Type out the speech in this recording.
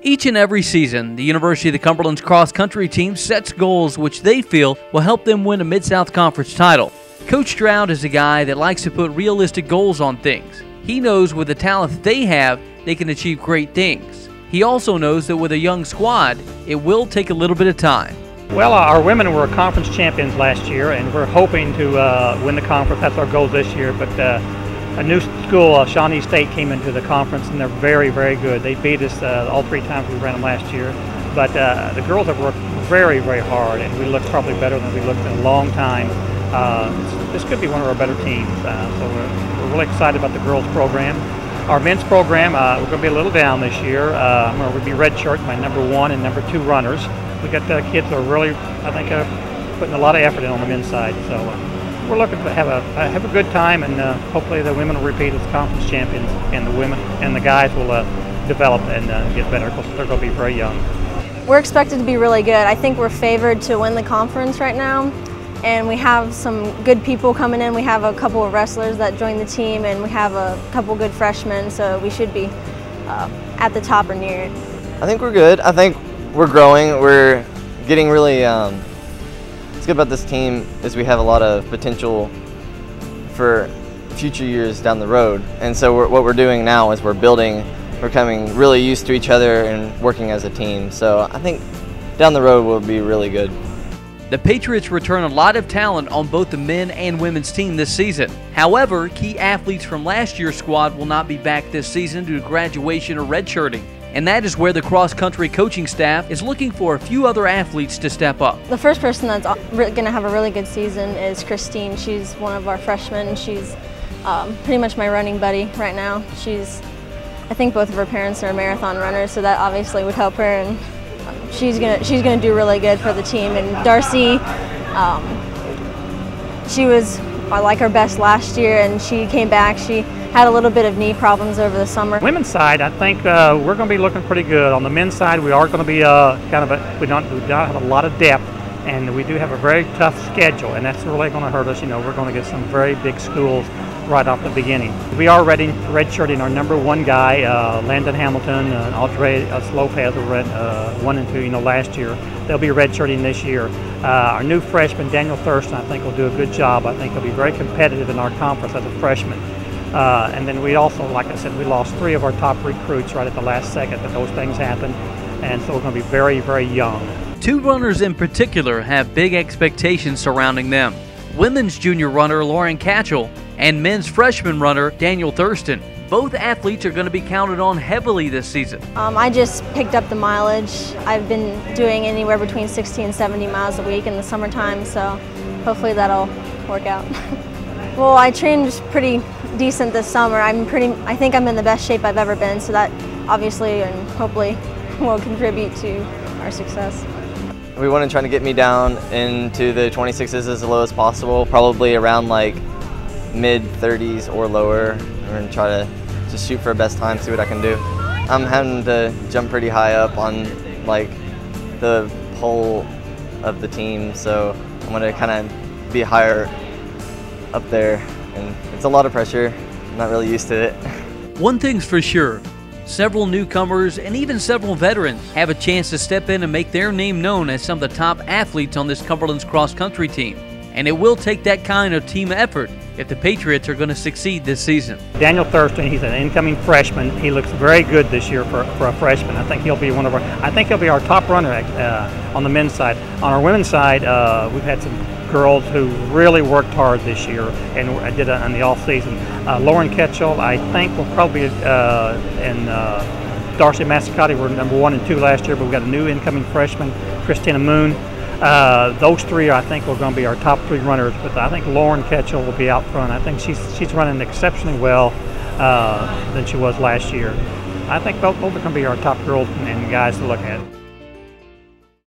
Each and every season, the University of the Cumberlands cross-country team sets goals which they feel will help them win a Mid-South Conference title. Coach Stroud is a guy that likes to put realistic goals on things. He knows with the talent they have, they can achieve great things. He also knows that with a young squad, it will take a little bit of time. Well, our women were conference champions last year, and we're hoping to win the conference. That's our goal this year. But a new school, Shawnee State, came into the conference, and they're very, very good. They beat us all 3 times we ran them last year. But the girls have worked very, very hard, and we look probably better than we looked in a long time. This could be one of our better teams. So we're really excited about the girls program. Our men's program, we're going to be a little down this year. We're going to be redshirting my number 1 and number 2 runners. We got kids that are really, I think, putting a lot of effort in on the men's side. So we're looking to have a good time, and hopefully the women will repeat as conference champions, and the women and the guys will develop and get better because they're going to be very young. We're expected to be really good. I think we're favored to win the conference right now, and we have some good people coming in. We have a couple of wrestlers that joined the team, and we have a couple good freshmen, so we should be at the top or near it. I think we're good. I think we're growing. We're getting really, what's good about this team is we have a lot of potential for future years down the road. And so what we're doing now is we're building, we're becoming really used to each other and working as a team. So I think down the road we'll be really good. The Patriots return a lot of talent on both the men and women's team this season. However, key athletes from last year's squad will not be back this season due to graduation or redshirting. And that is where the cross-country coaching staff is looking for a few other athletes to step up. The first person that's going to have a really good season is Christine. She's one of our freshmen. She's pretty much my running buddy right now. I think both of her parents are marathon runners, so that obviously would help her. And she's gonna do really good for the team. And Darcy, she was like her best last year, and she came back. She had a little bit of knee problems over the summer. Women's side, I think we're going to be looking pretty good. On the men's side, we are going to be we don't have a lot of depth, and we do have a very tough schedule, and that's really going to hurt us. You know, we're going to get some very big schools right off the beginning. We are redshirting our number 1 guy, Landon Hamilton, and Audrey Lopez, who ran 1 and 2, last year. They'll be redshirting this year. Our new freshman, Daniel Thurston, I think will do a good job. I think he'll be very competitive in our conference as a freshman. And then we also, like I said, we lost 3 of our top recruits right at the last second that those things happened. And so we're going to be very, very young. 2 runners in particular have big expectations surrounding them. Women's junior runner Lauren Kachel and men's freshman runner Daniel Thurston. Both athletes are going to be counted on heavily this season. I just picked up the mileage. I've been doing anywhere between 60 and 70 miles a week in the summertime, so hopefully that'll work out. Well, I trained pretty decent this summer. I think I'm in the best shape I've ever been, so that obviously and hopefully will contribute to our success. We want to try to get me down into the 26s as low as possible, probably around like mid-30s or lower. We're going to try to just shoot for a best time, see what I can do. I'm having to jump pretty high up on like the pole of the team, so I'm going to kind of be higher up there, and it's a lot of pressure. I'm not really used to it. One thing's for sure, several newcomers and even several veterans have a chance to step in and make their name known as some of the top athletes on this Cumberlands cross-country team. And it will take that kind of team effort if the Patriots are going to succeed this season. Daniel Thurston, he's an incoming freshman. He looks very good this year for a freshman. I think he'll be our top runner on the men's side. On our women's side, we've had some girls who really worked hard this year and did it in the off season. Lauren Kachel, I think, will probably and Darcy Massacotti were number 1 and 2 last year, but we got a new incoming freshman, Christina Moon. Those 3, I think, are going to be our top 3 runners, but I think Lauren Kachel will be out front. I think she's running exceptionally well than she was last year. I think both are going to be our top girls and guys to look at.